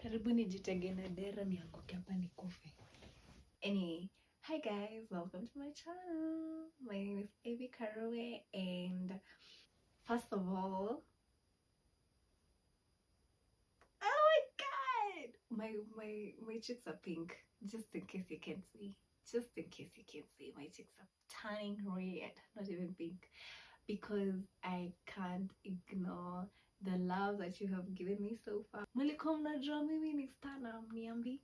Karibuni jitege na dera nianguke hapa nikufe. Anyway, hi guys, welcome to my channel. My name is Avi Karowe, and first of all, oh my god! My cheeks are pink. Just in case you can see. Just in case you can see, my cheeks are turning red, not even pink. Because I can't ignore the love that you have given me so far. Mlikuwa mnajua mimi ni star na mniambi?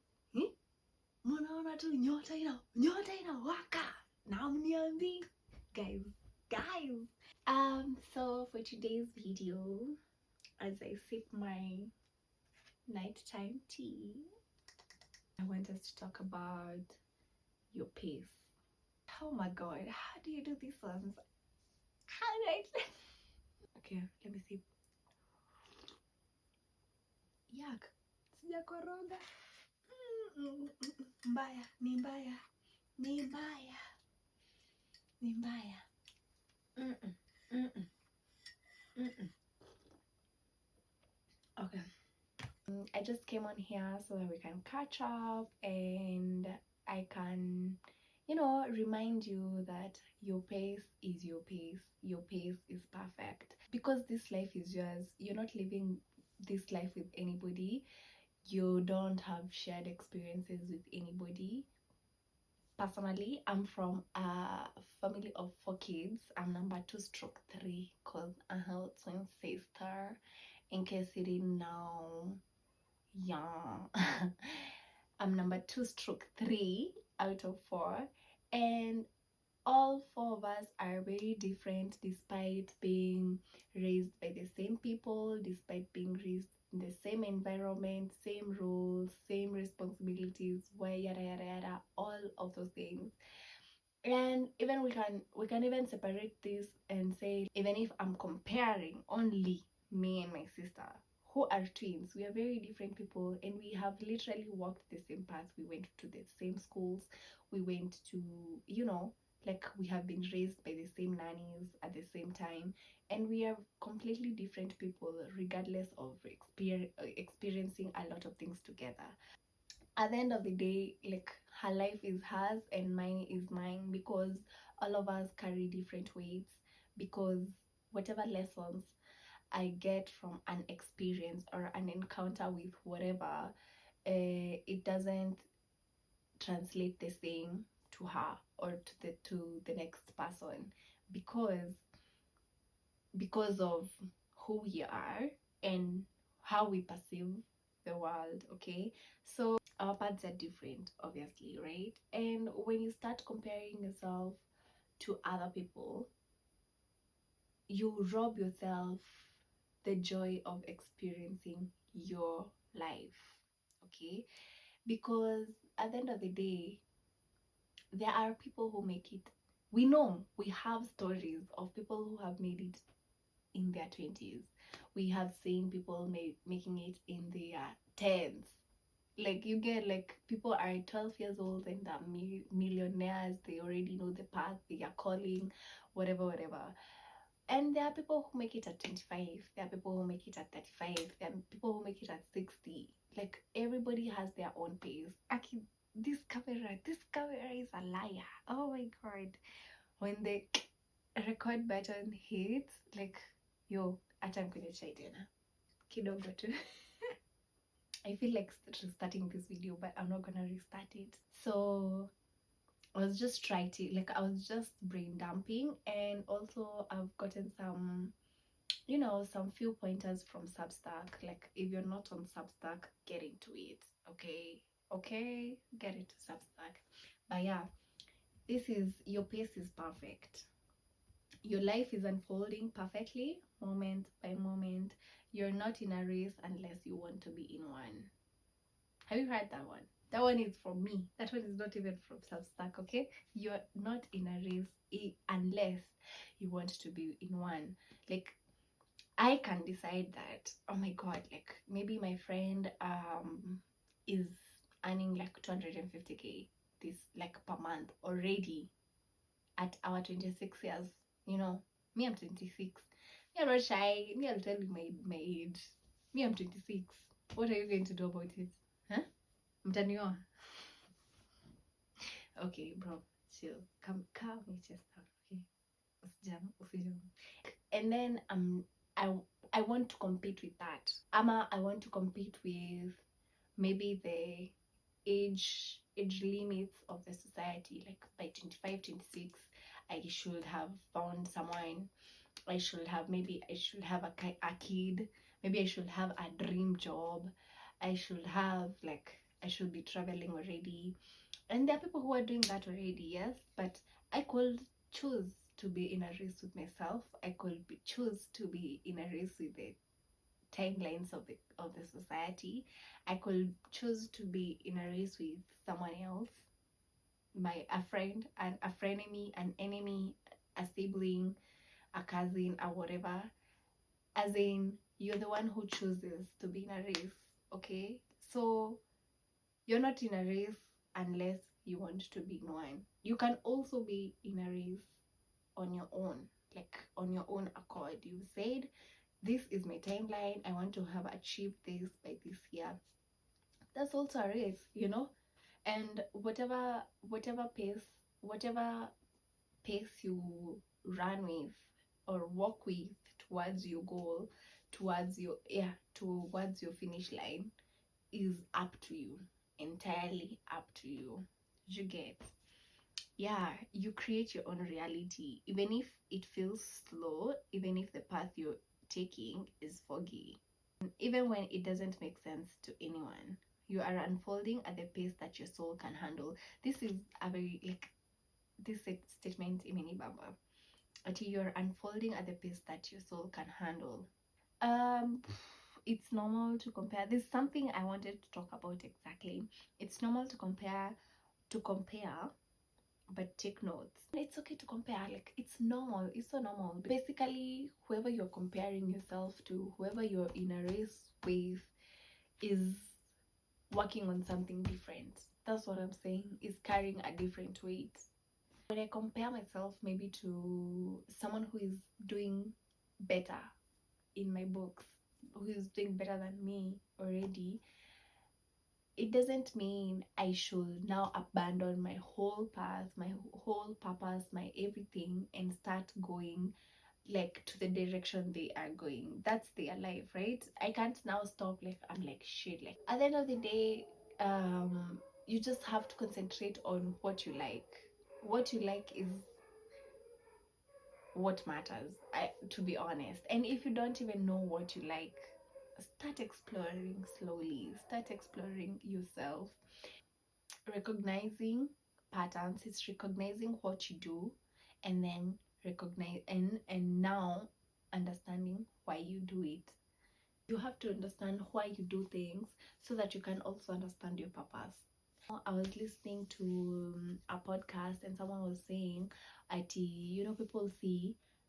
Mnaona tu nyota inawaka na mniambi? Guys. So for today's video, as I sip my nighttime tea, I want us to talk about your pace. Oh my god, how do you do these ones? How do I Okay, let me see. Yak, sijakoroga. Mbaya, ni mbaya. Okay. I just came on here so that we can catch up and I can, remind you that your pace is your pace. Your pace is perfect. Because this life is yours. You're not living this life with anybody. You don't have shared experiences with anybody. Personally, I'm from a family of 4 kids. I'm number 2/3 because I have a twin sister. In case you didn't know, yeah. I'm number 2/3 out of 4, and all 4 of us are very different despite being raised by the same people, despite being raised in the same environment, same rules, same responsibilities, yada, all of those things. And even we can even separate this and say, even if I'm comparing only me and my sister who are twins, we are very different people, and we have literally walked the same path. We went to the same schools, we went to, like, we have been raised by the same nannies at the same time, and we are completely different people regardless of experiencing a lot of things together. At the end of the day, like, her life is hers and mine is mine, because all of us carry different weights, because whatever lessons I get from an experience or an encounter with whatever, it doesn't translate the same to her or to the next person, because of who we are and how we perceive the world. Okay, so our paths are different, obviously, right? And when you start comparing yourself to other people, you rob yourself the joy of experiencing your life. Okay, because at the end of the day, there are people who make it. We have stories of people who have made it in their 20s. We have seen people making it in their 10s. Like, you get, like, people are 12 years old and are millionaires. They already know the path, they are calling, whatever. And there are people who make it at 25. There are people who make it at 35. There are people who make it at 60. Like, everybody has their own pace. Aki, this camera is a liar. Oh my god. When the record button hits, like, yo, acha nikunywe chai tena kidogo tu. I feel like restarting this video, but I'm not gonna restart it. So I was just I was just brain dumping, and also I've gotten some, some few pointers from Substack. Like, if you're not on Substack, get into it. Okay, get into Substack. But yeah, your pace is perfect. Your life is unfolding perfectly, moment by moment. You're not in a race unless you want to be in one. Have you heard that one? That one is from me. That one is not even from Substack, okay? You're not in a race unless you want to be in one. Like, I can decide that, oh my god, like, maybe my friend is earning like 250k this, like, per month already at our 26 years. Me, I'm 26. Me, I'm not shy. Me, I'll tell you my age. Me, I'm 26. What are you going to do about it? Huh? Mtanioa? Okay, bro, chill. Calm your chest down, okay? Usijam. And then I I want to compete with that. I want to compete with maybe the age limits of the society. Like by 25, 26, I should have found someone. I should have a kid. Maybe I should have a dream job. I should be traveling already. And there are people who are doing that already, yes, but I could choose to be in a race with myself. I could choose to be in a race with the timelines of the society. I could choose to be in a race with someone else, a friend, a frenemy, an enemy, a sibling, a cousin, or whatever. As in, you're the one who chooses to be in a race, okay? So you're not in a race unless you want to be in one. You can also be in a race on your own, like on your own accord. You said, this is my timeline. I want to have achieved this by this year. That's also a race, you know? And whatever pace you run with or walk with towards your goal, towards your finish line, is up to you, entirely up to you. You get? Yeah, you create your own reality, even if it feels slow, even if the path you're taking is foggy, even when it doesn't make sense to anyone. You are unfolding at the pace that your soul can handle. This is a very, like, this statement imeni baba, until you're unfolding at the pace that your soul can handle. um it's normal to compare. There's something I wanted to talk about exactly. It's normal to compare, but take notes. It's okay to compare. Like, it's normal. It's so normal. Basically, whoever you're comparing yourself to, whoever you're in a race with, is working on something different. That's what I'm saying. Is carrying a different weight. When I compare myself maybe to someone who is doing better in my books, who is doing better than me already, it doesn't mean I should now abandon my whole path, my whole purpose, my everything, and start going like to the direction they are going. That's their life, right? I can't now stop. Like, I'm like, shit. Like, at the end of the day, you just have to concentrate on what you like. What you like is what matters, to be honest. And if you don't even know what you like, start exploring slowly. Start exploring yourself, recognizing patterns. It's recognizing what you do, and then recognize and now understanding why you do it. You have to understand why you do things so that you can also understand your purpose. I was listening to a podcast, and someone was saying,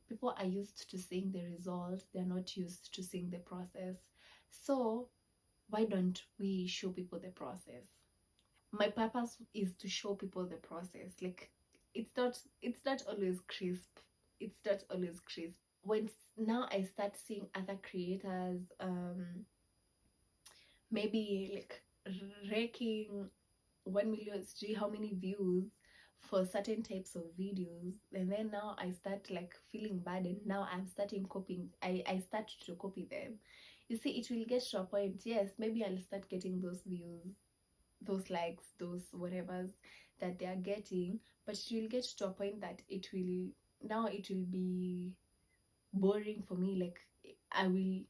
people are used to seeing the result, they're not used to seeing the process. So why don't we show people the process? My purpose is to show people the process. Like, it's not always crisp. It's not always crisp. When now I start seeing other creators, maybe like raking 1 million, see how many views for certain types of videos, and then now I start like feeling bad, and now I'm starting copying. I start to copy them. You see, it will get to a point, yes, maybe I'll start getting those views, those likes, those whatevers that they are getting, but it will get to a point that it will be boring for me. Like, I will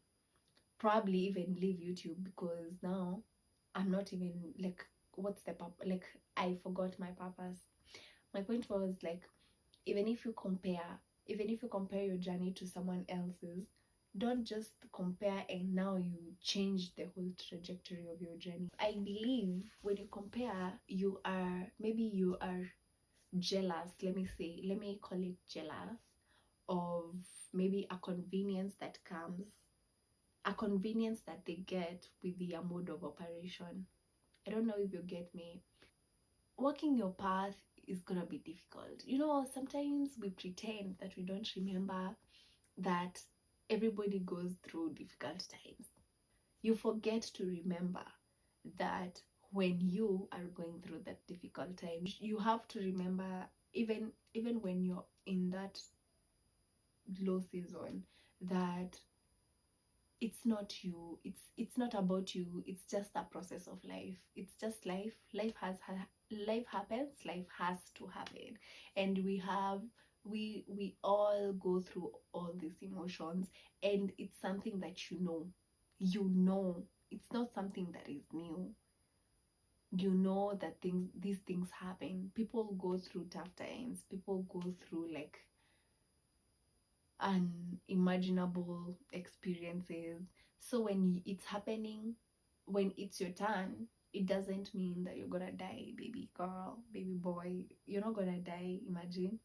probably even leave YouTube, because now I'm not even like, what's the purpose? Like, I forgot my purpose. My point was like, even if you compare your journey to someone else's, don't just compare and now you change the whole trajectory of your journey. I believe when you compare, you are jealous. Let me call it jealous of maybe a convenience that they get with their mode of operation. I don't know if you get me. Walking your path is gonna be difficult. Sometimes we pretend that we don't remember that everybody goes through difficult times. you forget to remember that when you are going through that difficult time, you have to remember, even when you're in that low season, that it's not you, it's not about you, it's just a process of life. It's just life. Life happens, life has to happen, and we all go through all these emotions, and it's something that it's not something that is new. You know that these things happen. People go through tough times, people go through like unimaginable experiences. So when it's happening, when it's your turn, it doesn't mean that you're gonna die, baby girl, baby boy. You're not gonna die. Imagine.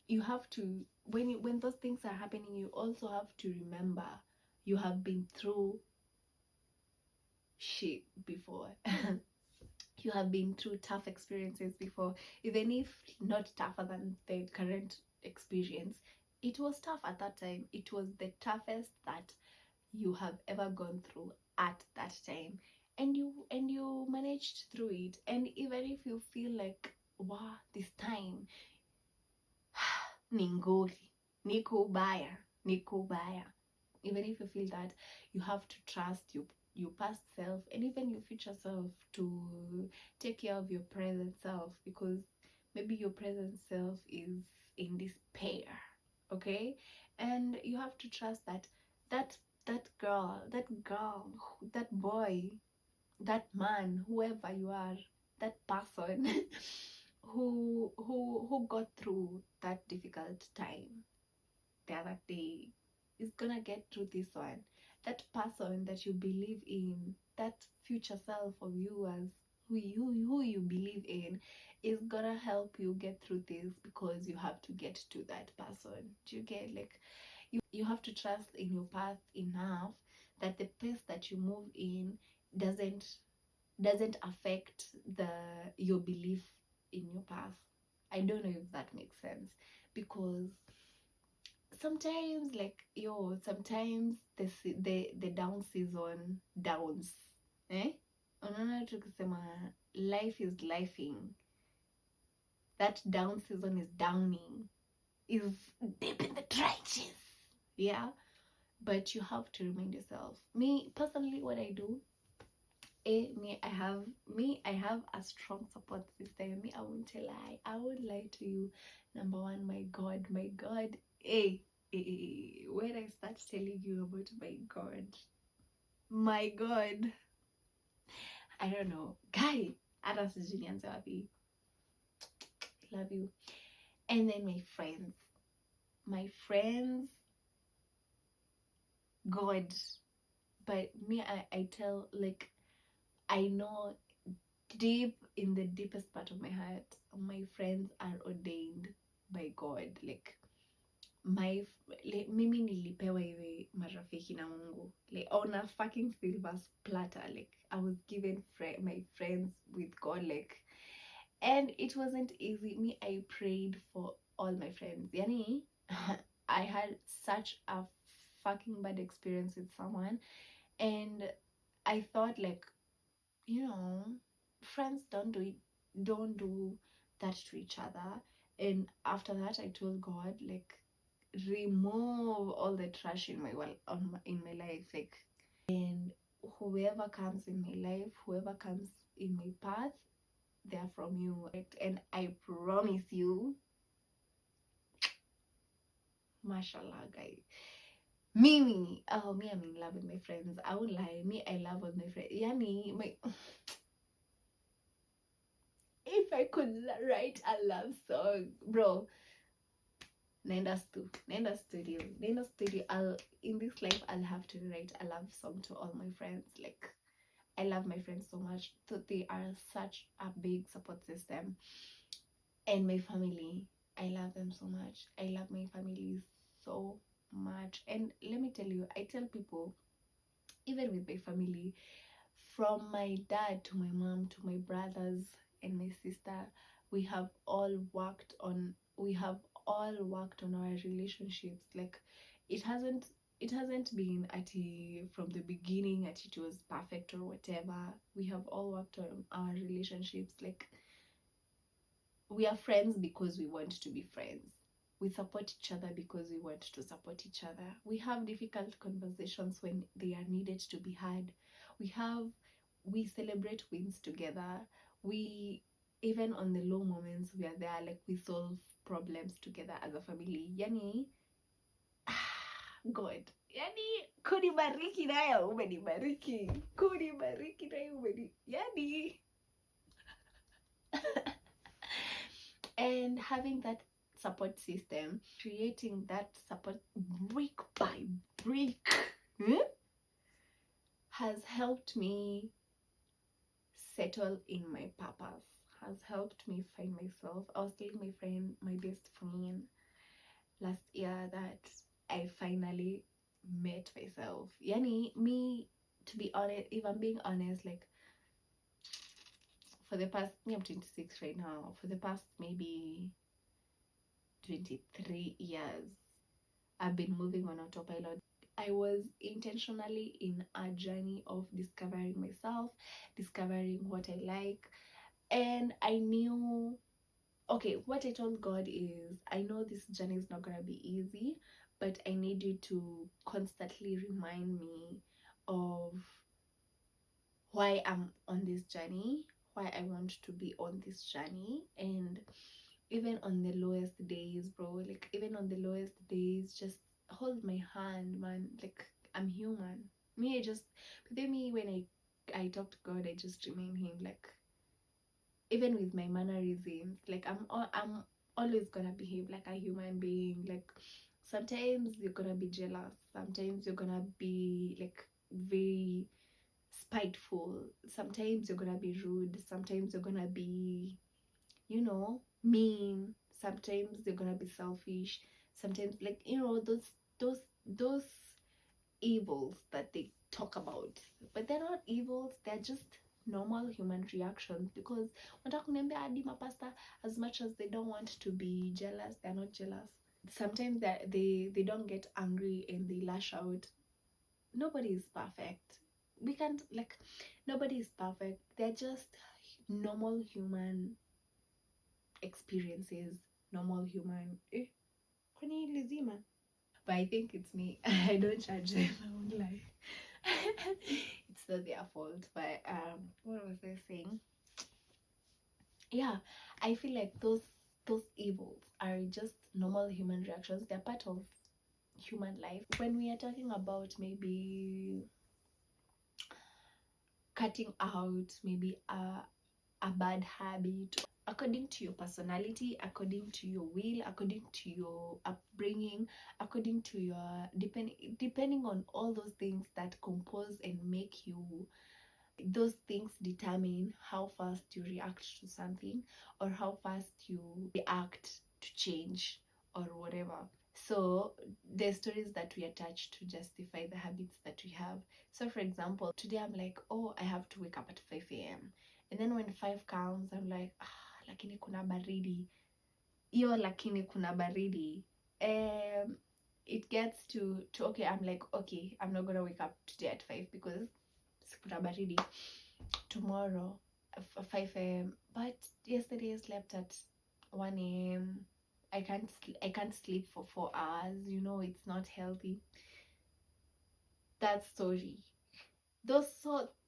You have to, when those things are happening, you also have to remember you have been through shit before. You have been through tough experiences before, even if not tougher than the current experience. It was tough at that time. It was the toughest that you have ever gone through at that time, and you managed through it. And even if you feel like, wow, this time ningori, niko baya, even if you feel that, you have to trust your past self and even your future self to take care of your present self, because maybe your present self is in despair. Okay, and you have to trust that that that girl, that boy, that man, whoever you are, that person who got through that difficult time the other day is gonna get through this one. That person that you believe in, that future self of you, as who you believe in, is gonna help you get through this, because you have to get to that person. Do you get, like, you have to trust in your path enough that the pace that you move in doesn't affect the your belief in your path. I don't know if that makes sense, because sometimes, like, sometimes the down season downs, eh, unaona tukisema life is lifing, that down season is downing, is deep in the trenches. Yeah, but you have to remind yourself. Me personally, what I do, I have a strong support system. Me, I won't lie to you. Number one, my god. When I start telling you about my god, I don't know, guy. Hata sijui nianze wapi. Love you. And then my friends, god. But me, I tell, like, I know deep in the deepest part of my heart, my friends are ordained by God. Like, mimi nilipewa hivi marafiki na Mungu, like, on a fucking silver platter. Like, I was given my friends with God, like, and it wasn't easy. Me, I prayed for all my friends. Yani, I had such a fucking bad experience with someone, and I thought, like, friends don't do that to each other. And after that, I told God, like, remove all the trash in in my life, like, and whoever comes in my life, whoever comes in my path, they're from you, right? And I promise you, mashallah, guys, I'm in love with my friends. I won't lie, me, I love all my friends. Yani, my if I could write a love song, bro, Nenda studio. In this life, I'll have to write a love song to all my friends. Like, I love my friends so much. So they are such a big support system. And my family, I love them so much. I love my family so much. And let me tell you, I tell people, even with my family, from my dad to my mom to my brothers and my sister, we have all worked on our relationships. Like, it hasn't it hasn't been from the beginning it was perfect or whatever. We have all worked on our relationships. Like, we are friends because we want to be friends. We support each other because we want to support each other. We have difficult conversations when they are needed to be had. We celebrate wins together. We, even on the low moments, we are there. Like, we solve problems together as a family. Yani, God, yani kunibariki nayo umenibariki, kunibariki nayo yani. And having that support system, creating that support brick by brick, has helped me settle in my purpose, has helped me find myself. I was telling my best friend last year that I finally met myself. Yani, me, to be honest, if I'm being honest, like, for the past, I'm 26 right now, for the past maybe 23 years, I've been moving on autopilot. I was intentionally in a journey of discovering myself, discovering what I like, and I knew, okay, what I told God is, I know this journey is not gonna be easy, but I need you to constantly remind me of why I'm on this journey, why I want to be on this journey. And even on the lowest days, bro, like, even on the lowest days, just hold my hand, man. Like, I'm human. Me, I just, but then me, when I talk to God, I just remind him, like, even with my mannerisms, like, I'm always gonna behave like a human being. Like, sometimes you're gonna be jealous, sometimes you're gonna be like very spiteful, sometimes you're gonna be rude, sometimes you're gonna be, mean, sometimes you're gonna be selfish, sometimes, like, those evils that they talk about, but they're not evils, they're just normal human reactions. Because as much as they don't want to be jealous, they're not jealous. Sometimes they don't get angry and they lash out. Nobody is perfect. We can't, like, nobody is perfect. They're just normal human experiences, normal human kwani lazima. But I think it's me. I don't judge them, I won't lie. It's not their fault. But what was I saying? Yeah, I feel like those evils are just normal human reactions. They're part of human life. When we are talking about maybe cutting out maybe a bad habit, according to your personality, according to your will, according to your upbringing, according to your depending on all those things that compose and make you, those things determine how fast you react to something, or how fast you react to change, or whatever. So the stories that we attach to justify the habits that we have. So for example, today I'm like, oh, I have to wake up at 5 a.m. And then when 5 comes, I'm like, lakini kuna baridi. Iyo lakini kuna baridi. It gets to okay, I'm like, okay, I'm not gonna wake up today at 5 because kuna baridi. Tomorrow 5 a.m. But yesterday I slept at 1 a.m. I can't sleep for 4 hours. It's not healthy. That story.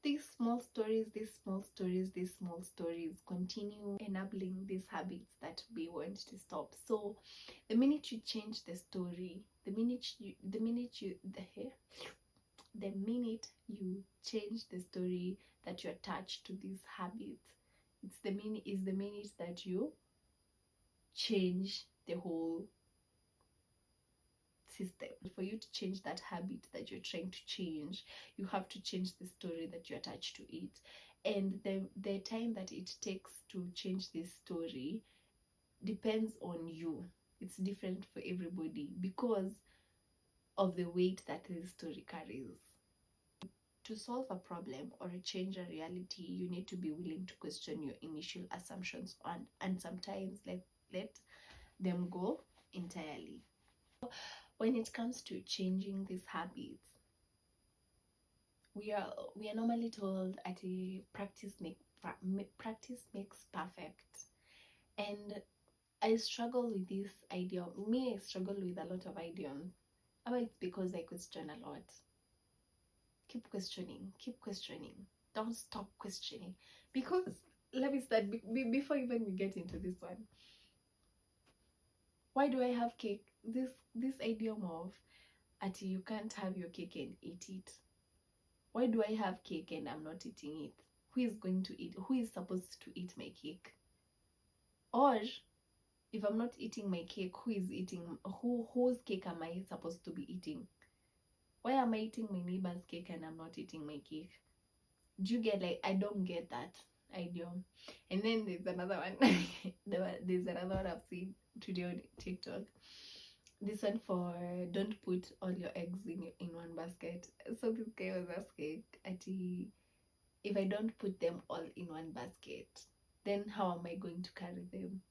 These small stories continue enabling these habits that we want to stop. So the minute you change the story, the minute you change the story that you attach to these habits, is the minute that you change the whole system. For you to change that habit that you're trying to change, you have to change the story that you attach to it. And the time that it takes to change this story depends on you. It's different for everybody because of the weight that this story carries. To solve a problem or change a reality, you need to be willing to question your initial assumptions and sometimes let them go entirely. when it comes to changing these habits, we are normally told at a practice makes perfect. And I struggle with this idea. I struggle with a lot of ideas. But it's because I question a lot. Keep questioning, keep questioning. Don't stop questioning. Because let me start before even we get into this one. Why do I have cake? This idiom of Ati, you can't have your cake and eat it. Why do I have cake and I'm not eating it? Who is going to eat? Who is supposed to eat my cake? Or if I'm not eating my cake, who is eating? Whose cake am I supposed to be eating? Why am I eating my neighbor's cake and I'm not eating my cake? Do you get, like, I don't get that idea. And then there's another one. There's another one I've seen today on TikTok. This one for don't put all your eggs in one basket. So this guy was asking, Ati, if I don't put them all in one basket, then how am I going to carry them?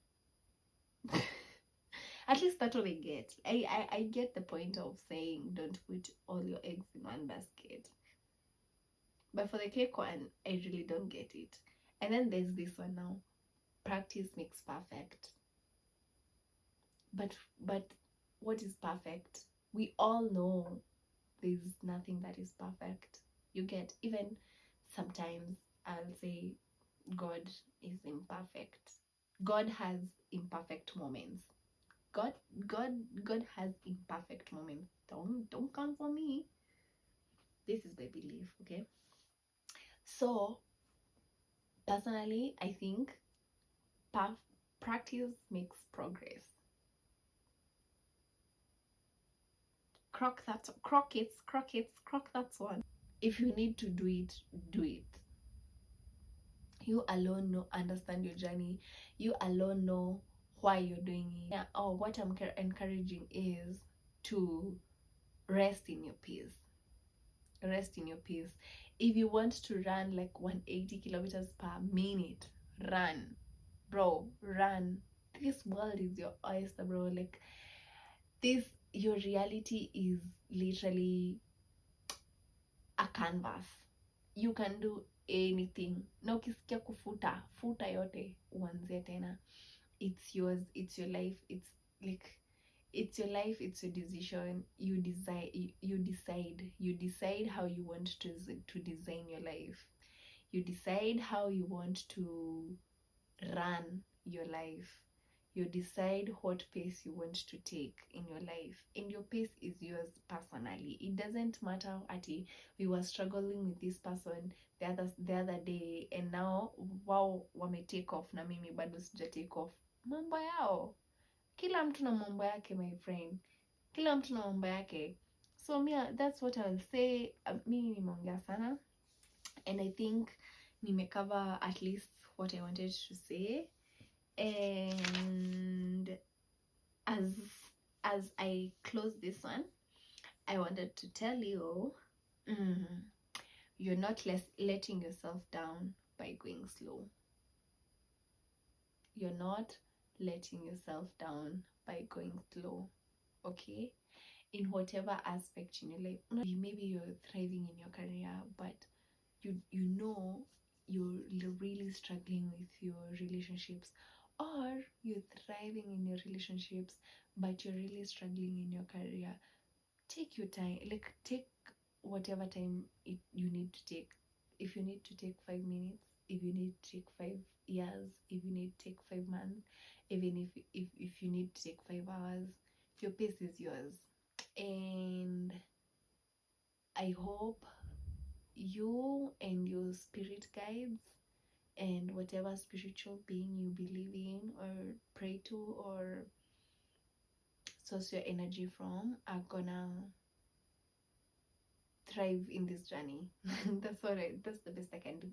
At least that's what I get. I get the point of saying don't put all your eggs in one basket. But for the cake one, I really don't get it. And then there's this one now. Practice makes perfect. But what is perfect? We all know there's nothing that is perfect. You get, even sometimes I'll say God is imperfect. God has imperfect moments. God God has imperfect moments. Don't come for me. This is my belief, okay? So personally, I think practice makes progress. Crock that's one. If you need to do it, do it. You alone know, understand your journey. You alone know why you're doing it. Yeah. Oh, what I'm encouraging is to rest in your peace. Rest in your peace. If you want to run like 180 kilometers per minute, run, bro, run. This world is your oyster, bro. Like, this, your reality is literally a canvas. You can do anything. Na ukisikia kufuta, futa yote uanzie tena. It's yours, it's your life, it's like, it's your life, it's your decision. You decide how you want to design your life. You decide how you want to run your life. You decide what pace you want to take in your life, and your pace is yours personally. It doesn't matter ati we were struggling with this person the other day and now wow wame take off na mimi bado sija take off. Mambo yao, kila mtu na mambo yake, my friend, kila mtu na mambo yake. So that's what I'll say. Mimi nimeongea sana, and I think nimecover at least what I wanted to say. And as I close this one, I wanted to tell you, you're not letting yourself down by going slow. You're not letting yourself down by going slow, okay? In whatever aspect in your life. Maybe you're thriving in your career, but you know you're really struggling with your relationships, or you're thriving in your relationships but you're really struggling in your career. Take your time, like, take whatever time you need to take. If you need to take 5 minutes, if you need to take 5 years, if you need to take 5 months, even if you need to take 5 hours, your pace is yours. And I hope you and your spirit guides and whatever spiritual being you believe in or pray to or source your energy from are gonna thrive in this journey. That's the best I can do.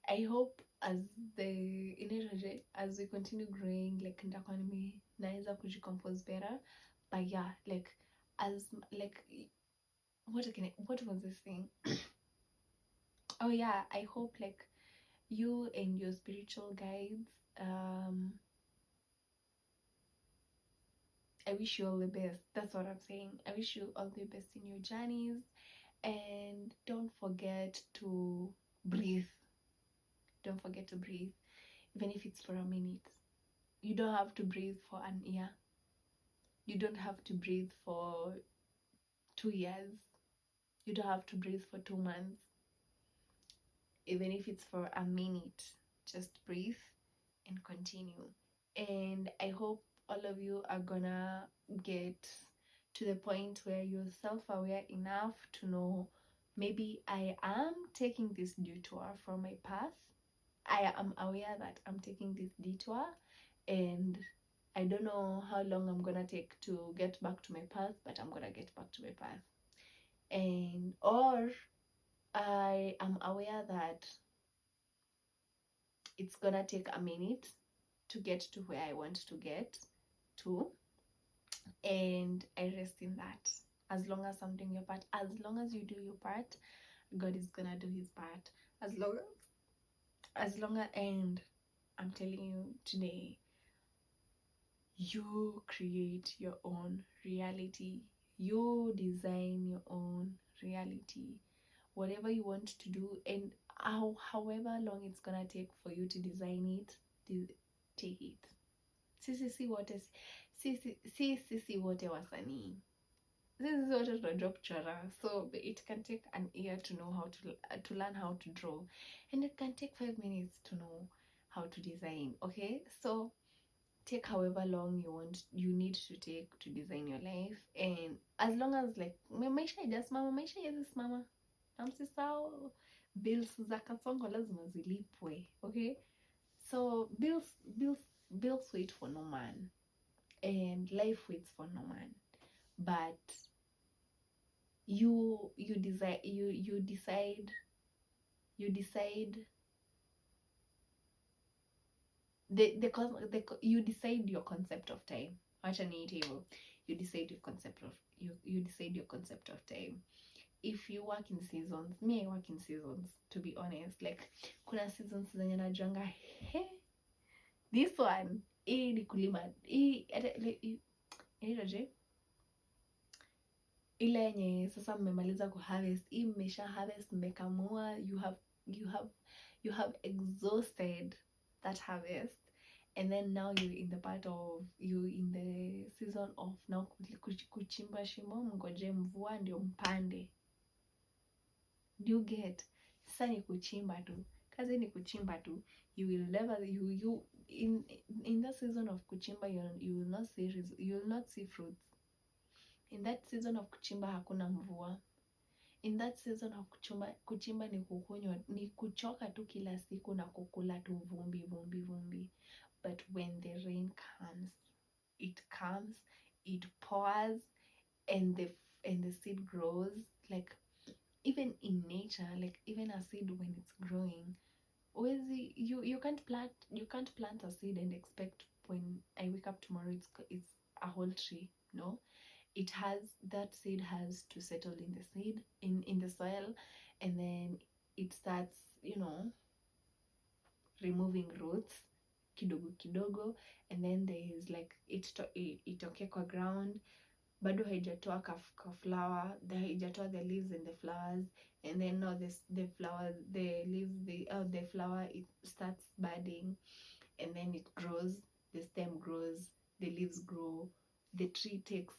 I hope as we continue growing, like, nitakuwa naweza kujicompose better. But yeah, like, as like, what was this thing? Oh yeah, I hope, like, you and your spiritual guides I wish you all the best. That's what I'm saying. I wish you all the best in your journeys, and don't forget to breathe. Don't forget to breathe, even if it's for a minute. You don't have to breathe for an year. You don't have to breathe for 2 years. You don't have to breathe for 2 months. Even if it's for a minute, just breathe and continue. And I hope all of you are gonna get to the point where you're self-aware enough to know, maybe I am taking this detour from my path. I am aware that I'm taking this detour, and I don't know how long I'm gonna take to get back to my path, but I'm gonna get back to my path. And or I am aware that it's gonna take a minute to get to where I want to get to, and I rest in that. As long as I'm doing your part, as long as you do your part, God is gonna do his part. As long as and I'm telling you today, you create your own reality. You design your own reality. Whatever you want to do, and however long it's gonna take for you to design it, take it. Sisi wote wasanii, sisi wote tunajua kuchora, so it can take an year to know how to learn how to draw, and it can take 5 minutes to know how to design. Okay, so take however long you need to take to design your life, and as long as like maisha haijasimama, maisha haijasimama, na msisahau bills za kasongo lazima zilipwe. Okay, so bills wait for no man, and life waits for no man. But you decide you decide your concept of time. Acha niite hivyo. You decide your concept of time. If you work in seasons, me I work in seasons, to be honest. Like kuna seasons zenye najuanga, he, this one hii ni kulima, hii inaitwaje, ile yenye sasa mmemaliza kuharvest, hii mmesha harvest, mmekamua, you have exhausted that harvest, and then now you're in the season of now kuchimba shimo, mngoje mvua ndio mpande. Do you get? Sasa ni kuchimba tu, kazi ni kuchimba tu. You will never in the season of kuchimba, you will not see fruits. In that season of kuchimba hakuna mvua. In that season of kuchimba ni kukunywa, ni kuchoka tu kila siku na kukula tu vumbi. But when the rain comes, it pours, and the seed grows. Like even in nature, like even a seed when it's growing, you can't plant a seed and expect when I wake up tomorrow it's a whole tree. No, that seed has to settle in the seed in the soil, and then it starts, removing roots kidogo, and then there is like itoke kwa ground, bado haijatoa ka flower, haijatoa the leaves and the flowers, and then now the flower, it starts budding, and then it grows, the stem grows, the leaves grow, the tree takes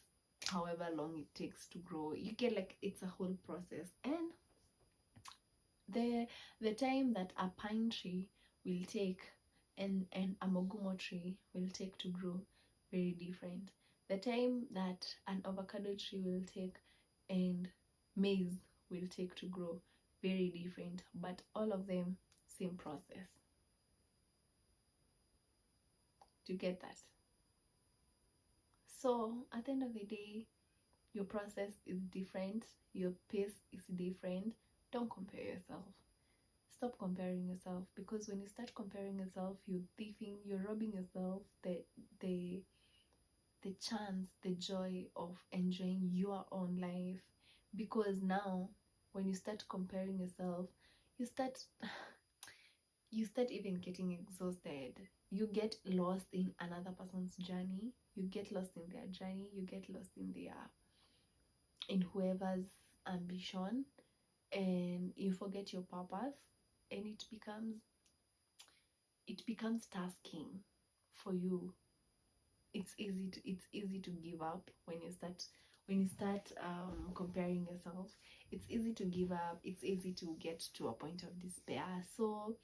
however long it takes to grow. You get, like, it's a whole process. And the time that a pine tree will take and a mogumo tree will take to grow, very different. The time that an avocado tree will take and maize will take to grow, very different. But all of them, same process. Do you get that? So at the end of the day, your process is different, your pace is different. Don't compare yourself. Stop comparing yourself, because when you start comparing yourself, you're robbing yourself the chance, the joy of enjoying your own life. Because now when you start comparing yourself, you start even getting exhausted. You get lost in another person's journey. you get lost in their journey, you get lost in whoever's ambition, and you forget your purpose, and it becomes tasking for you. It's easy to give up when you start comparing yourself. It's easy to give up, it's easy to get to a point of despair. So,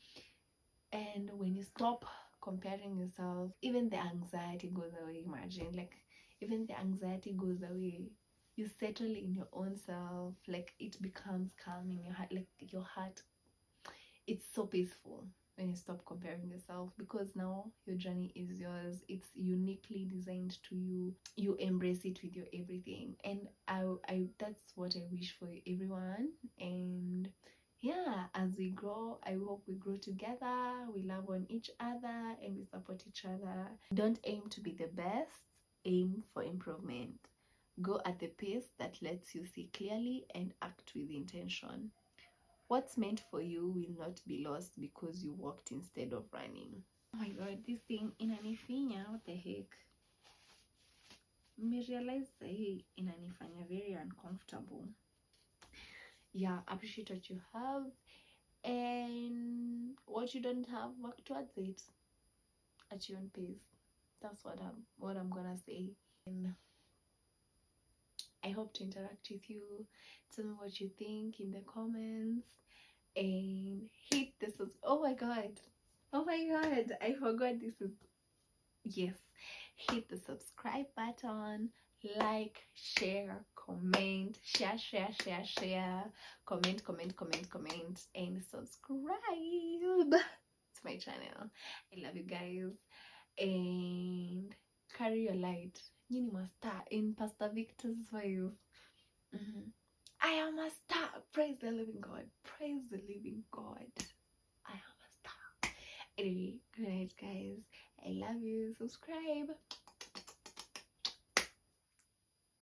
and when you stop comparing yourself, even the anxiety goes away. Imagine, like, even the anxiety goes away. You settle in your own self, like it becomes calm in your heart, like your heart, it's so peaceful when you stop comparing yourself, because now your journey is yours, it's uniquely designed to you. You embrace it with your everything, and I that's what I wish for everyone. And yeah, as we grow, I hope we grow together, we love on each other, and we support each other. Don't aim to be the best, aim for improvement. Go at the pace that lets you see clearly and act with intention. What's meant for you will not be lost because you walked instead of running. Oh my god, this thing inanifinya, what the heck? Me realize hii inanifanya very uncomfortable. Yeah, appreciate what you have, and what you don't have, work towards it at your own pace. That's what I'm gonna say. And I hope to interact with you. Tell me what you think in the comments, and hit this. Oh my god, I forgot this is, yes, hit the subscribe button, like, share, comment, share, comment, and subscribe to my channel. I love you guys, and carry your light. You need a star in Pastor Victor's voice. I am a star. Praise the living God. Praise the living God. I am a star. Anyway, good night, guys. I love you. Subscribe.